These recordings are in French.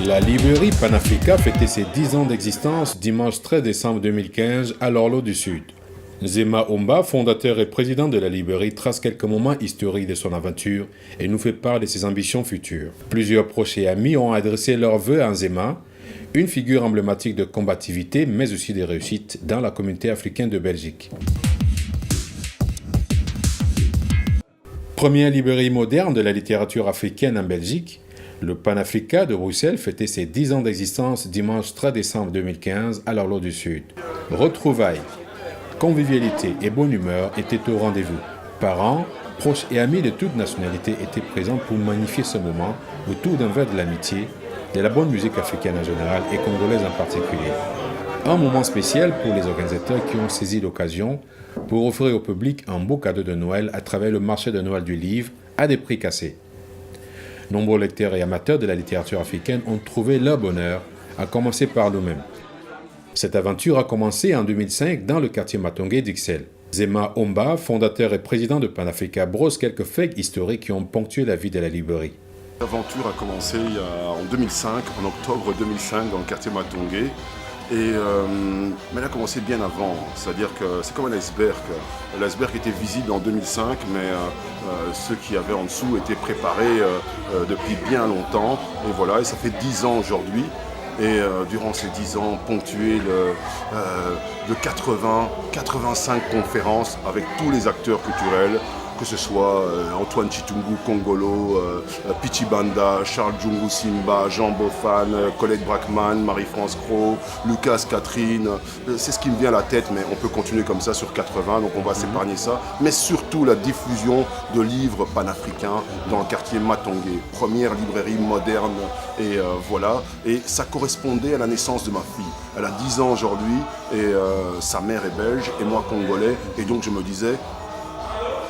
La librairie Panafrica fêtait ses 10 ans d'existence dimanche 13 décembre 2015 à l'Orlo du Sud. Zema Omba, fondateur et président de la librairie, trace quelques moments historiques de son aventure et nous fait part de ses ambitions futures. Plusieurs proches et amis ont adressé leurs vœux à Zema, une figure emblématique de combativité mais aussi de réussite dans la communauté africaine de Belgique. Première librairie moderne de la littérature africaine en Belgique, le Panafrica de Bruxelles fêtait ses 10 ans d'existence dimanche 3 décembre 2015 à l'Orlo du Sud. Retrouvailles, convivialité et bonne humeur étaient au rendez-vous. Parents, proches et amis de toutes nationalités étaient présents pour magnifier ce moment autour d'un verre de l'amitié, de la bonne musique africaine en général et congolaise en particulier. Un moment spécial pour les organisateurs qui ont saisi l'occasion pour offrir au public un beau cadeau de Noël à travers le marché de Noël du livre à des prix cassés. Nombreux lecteurs et amateurs de la littérature africaine ont trouvé leur bonheur, à commencer par nous-mêmes. Cette aventure a commencé en 2005 dans le quartier Matongé d'Ixelles. Zema Omba, fondateur et président de Panafrica, brosse quelques faits historiques qui ont ponctué la vie de la librairie. L'aventure a commencé en 2005, en octobre 2005, dans le quartier Matongé. Mais elle a commencé bien avant, c'est-à-dire que c'est comme un iceberg. L'iceberg était visible en 2005, mais ceux qui avaient en dessous étaient préparés depuis bien longtemps. Et voilà, et ça fait 10 ans aujourd'hui. Et durant ces 10 ans, ponctués de 85 conférences avec tous les acteurs culturels, que ce soit Antoine Chitungu Kongolo, Pichi Banda, Charles Djungu Simba, Jean Bofan, Colette Brackman, Marie-France Cros, Lucas Catherine. C'est ce qui me vient à la tête, mais on peut continuer comme ça sur 80, donc on va s'épargner ça. Mais surtout la diffusion de livres panafricains dans le quartier Matongé. Première librairie moderne, et voilà. Et ça correspondait à la naissance de ma fille. Elle a 10 ans aujourd'hui, et sa mère est belge, et moi congolais. Et donc je me disais,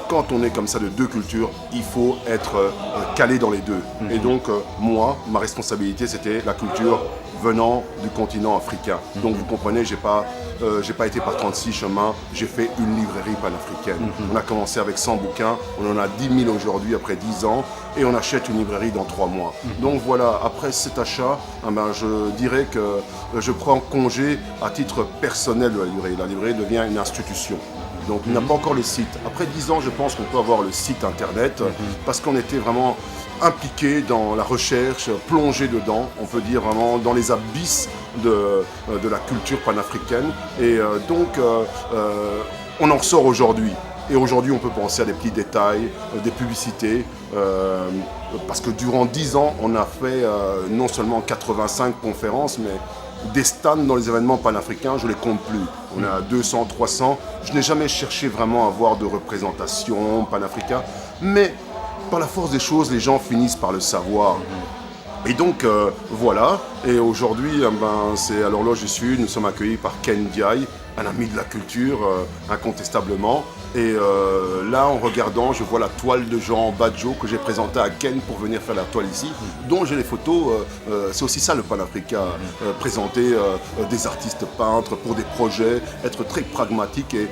quand on est comme ça de deux cultures, il faut être calé dans les deux. Et donc, moi, ma responsabilité, c'était la culture venant du continent africain. Donc, vous comprenez, j'ai pas été par 36 chemins, j'ai fait une librairie panafricaine. On a commencé avec 100 bouquins, on en a 10 000 aujourd'hui après 10 ans, et on achète une librairie dans 3 mois. Donc voilà, après cet achat, je dirais que je prends congé à titre personnel de la librairie. La librairie devient une institution. Donc il n'a pas encore le site. Après 10 ans, je pense qu'on peut avoir le site internet parce qu'on était vraiment impliqué dans la recherche, plongé dedans, on peut dire vraiment dans les abysses de la culture panafricaine. Et donc on en ressort aujourd'hui. Et aujourd'hui, on peut penser à des petits détails, des publicités, parce que durant 10 ans, on a fait non seulement 85 conférences, mais des stands dans les événements panafricains, je ne les compte plus. On est à 200, 300. Je n'ai jamais cherché vraiment à avoir de représentation panafricaine, mais par la force des choses, les gens finissent par le savoir. Et donc, voilà. Et aujourd'hui, c'est à l'Horloge du Sud, nous sommes accueillis par Ken Ndiaye, un ami de la culture, incontestablement. Et là, en regardant, je vois la toile de Jean Badjo que j'ai présentée à Ken pour venir faire la toile ici, dont j'ai les photos. C'est aussi ça le Panafrica, présenter des artistes peintres pour des projets, être très pragmatique et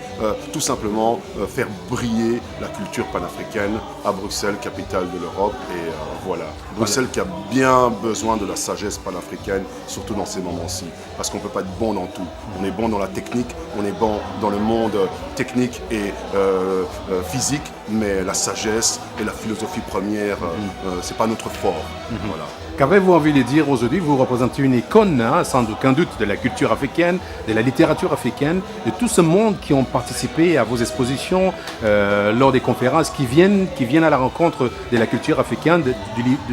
tout simplement faire briller la culture panafricaine à Bruxelles, capitale de l'Europe. Et voilà, Bruxelles qui a bien besoin de la sagesse panafricaine, surtout dans ces moments-ci, parce qu'on ne peut pas être bon dans tout. On est bon dans la technique, on est bon dans le monde technique et physique, mais la sagesse et la philosophie première, c'est pas notre fort. Voilà. Qu'avez-vous envie de dire aujourd'hui? Vous représentez une icône, sans aucun doute, de la culture africaine, de la littérature africaine, de tout ce monde qui ont participé à vos expositions lors des conférences qui viennent à la rencontre de la culture africaine,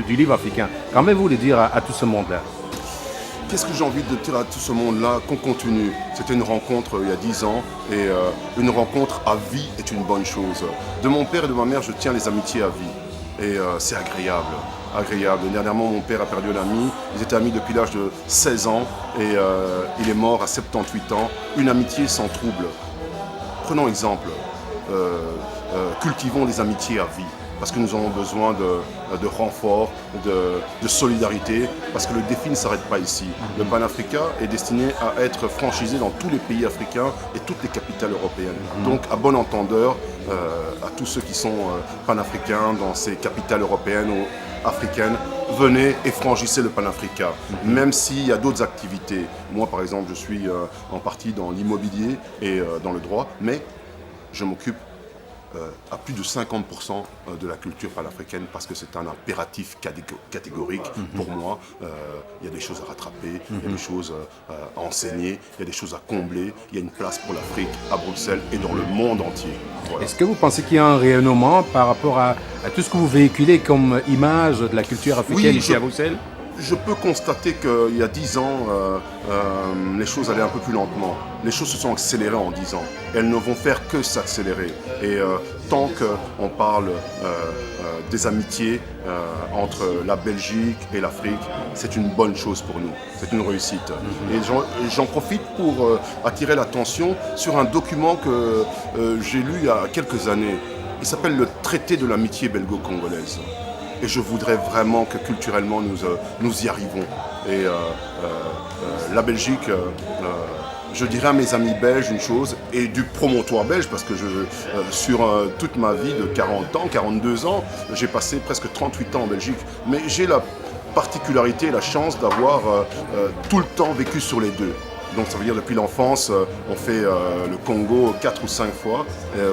du livre africain. Qu'avez-vous de dire à tout ce monde-là? Qu'est-ce que j'ai envie de dire à tout ce monde-là? Qu'on continue. C'était une rencontre il y a 10 ans et une rencontre à vie est une bonne chose. De mon père et de ma mère, je tiens les amitiés à vie et c'est agréable. Dernièrement, mon père a perdu un ami. Ils étaient amis depuis l'âge de 16 ans et il est mort à 78 ans. Une amitié sans trouble. Prenons exemple. Cultivons les amitiés à vie. parce que nous avons besoin de renfort, de solidarité, parce que le défi ne s'arrête pas ici. Le Panafrica est destiné à être franchisé dans tous les pays africains et toutes les capitales européennes. Donc, à bon entendeur, à tous ceux qui sont panafricains dans ces capitales européennes ou africaines, venez et franchissez le Panafrica, même s'il y a d'autres activités. Moi, par exemple, je suis en partie dans l'immobilier et dans le droit, mais je m'occupe à plus de 50% de la culture panafricaine parce que c'est un impératif catégorique pour moi. Il y a des choses à rattraper, il y a des choses à enseigner, il y a des choses à combler. Il y a une place pour l'Afrique à Bruxelles et dans le monde entier. Voilà. Est-ce que vous pensez qu'il y a un rayonnement par rapport à tout ce que vous véhiculez comme image de la culture africaine ici à Bruxelles? Je peux constater qu'il y a 10 ans, les choses allaient un peu plus lentement. Les choses se sont accélérées en 10 ans. Elles ne vont faire que s'accélérer. Et tant qu'on parle des amitiés entre la Belgique et l'Afrique, c'est une bonne chose pour nous. C'est une réussite. Et j'en profite pour attirer l'attention sur un document que j'ai lu il y a quelques années. Il s'appelle le Traité de l'amitié belgo-congolaise. Et je voudrais vraiment que culturellement nous y arrivons. Et la Belgique, je dirais à mes amis belges une chose, et du promontoire belge, parce que sur toute ma vie de 40 ans, 42 ans, j'ai passé presque 38 ans en Belgique. Mais j'ai la particularité et la chance d'avoir tout le temps vécu sur les deux. Donc ça veut dire depuis l'enfance, on fait le Congo 4 ou 5 fois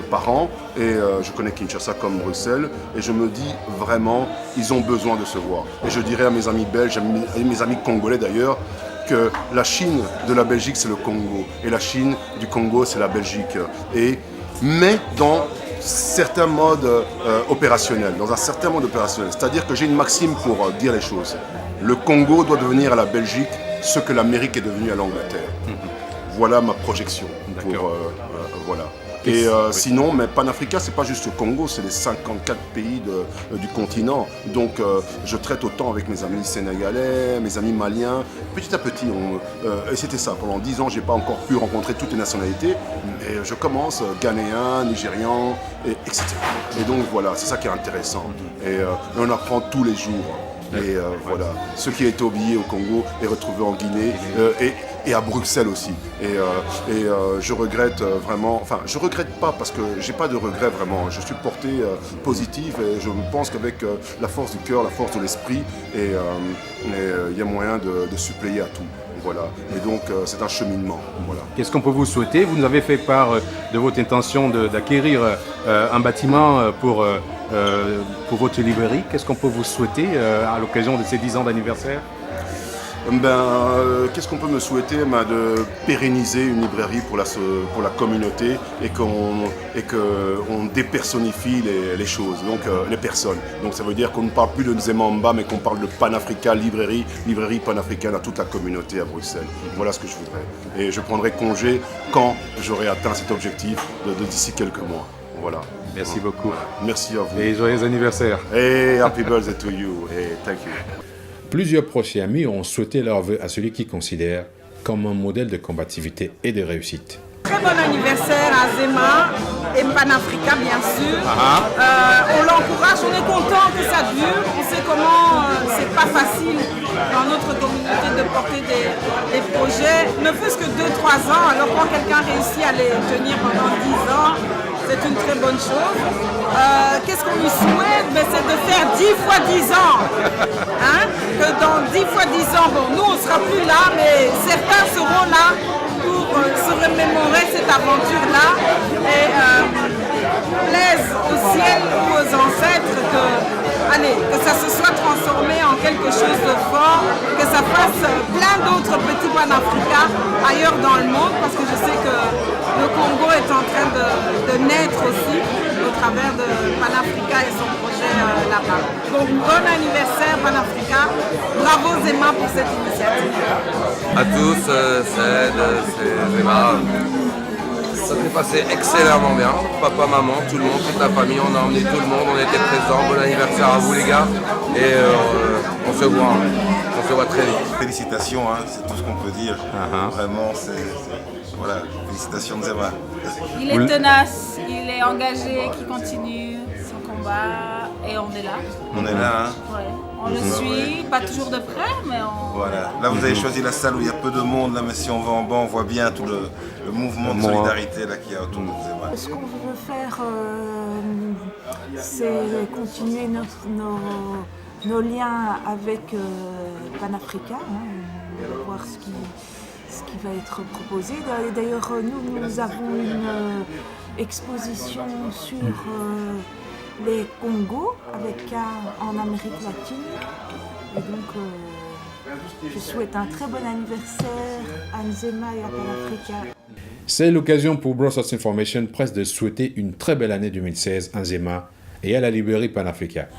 par an et je connais Kinshasa comme Bruxelles et je me dis vraiment, ils ont besoin de se voir. Et je dirais à mes amis belges, à mes amis congolais d'ailleurs, que la Chine de la Belgique c'est le Congo et la Chine du Congo c'est la Belgique. Mais dans certains modes opérationnels, c'est-à-dire que j'ai une maxime pour dire les choses. Le Congo doit devenir à la Belgique ce que l'Amérique est devenue à l'Angleterre. Voilà ma projection. Voilà. Et sinon, mais Panafrica, c'est pas juste le Congo, c'est les 54 pays du continent. Donc, je traite autant avec mes amis sénégalais, mes amis maliens. Petit à petit, et c'était ça. Pendant 10 ans, j'ai pas encore pu rencontrer toutes les nationalités. Mais je commence, Ghanéen, Nigérian, etc. Et donc, voilà, c'est ça qui est intéressant. Et on apprend tous les jours. Et voilà, ce qui a été oublié au Congo est retrouvé en Guinée et à Bruxelles aussi. Et je regrette vraiment, enfin je regrette pas parce que j'ai pas de regrets vraiment. Je suis porté positif et je pense qu'avec la force du cœur, la force de l'esprit, et il y a moyen de suppléer à tout. Voilà. Et donc c'est un cheminement. Voilà. Qu'est-ce qu'on peut vous souhaiter? Vous nous avez fait part de votre intention d'acquérir un bâtiment pour votre librairie. Qu'est-ce qu'on peut vous souhaiter à l'occasion de ces 10 ans d'anniversaire? Qu'est-ce qu'on peut me souhaiter? De pérenniser une librairie pour la communauté et qu'on dépersonnifie les choses, donc les personnes. Donc ça veut dire qu'on ne parle plus de Nzemamba, mais qu'on parle de Panafrica, librairie panafricaine à toute la communauté à Bruxelles. Voilà ce que je voudrais. Et je prendrai congé quand j'aurai atteint cet objectif d'ici quelques mois. Voilà. Merci beaucoup. Merci à vous. Et joyeux anniversaire. Et happy birthday to you. Et thank you. Plusieurs proches et amis ont souhaité leurs vœux à celui qu'ils considèrent comme un modèle de combativité et de réussite. Très bon anniversaire à Zema et Panafrica bien sûr. On l'encourage, on est content que ça dure. On sait comment c'est pas facile dans notre communauté de porter des projets, ne fût-ce que 2-3 ans. Alors quand quelqu'un réussit à les tenir pendant 10 ans, c'est une très bonne chose. Qu'est-ce qu'on lui souhaite? C'est de faire 10 fois 10 ans. Que dans 10 fois 10 ans, bon, nous on ne sera plus là, mais certains seront là pour se remémorer cette aventure-là et plaise au ciel ou aux ancêtres que ça se soit transformé en quelque chose de fort, que ça fasse plein d'autres petits Panafrica ailleurs dans le monde, parce que je sais que le Congo est en train de naître aussi au travers de Panafrica et son projet là-bas. Donc bon anniversaire Panafrica, bravo Zema pour cette initiative. À tous, c'est Zema. Ça s'est passé excellemment bien. Papa, maman, tout le monde, toute la famille, on a emmené tout le monde, on était présents. Bon anniversaire à vous les gars. Et on se voit très vite. Félicitations, c'est tout ce qu'on peut dire. Vraiment, voilà, félicitations Zema. Il est tenace, il est engagé, qui continue son combat. combat et on est là. On est là, hein. Ouais. On le suit, pas toujours de près, mais on... Voilà. Là, vous avez choisi la salle où il y a peu de monde, là, mais si on va en bas, on voit bien tout le mouvement de solidarité là qu'il y a autour de Nzema. Ce qu'on veut faire, c'est continuer nos liens avec Panafrica, hein, voir ce qui va être proposé. D'ailleurs, nous avons une exposition sur les Congos, avec en Amérique latine. Et donc, je souhaite un très bon anniversaire à Nzema et à Panafrica. C'est l'occasion pour Brussels Information Press de souhaiter une très belle année 2016 à Nzema et à la librairie Panafrica.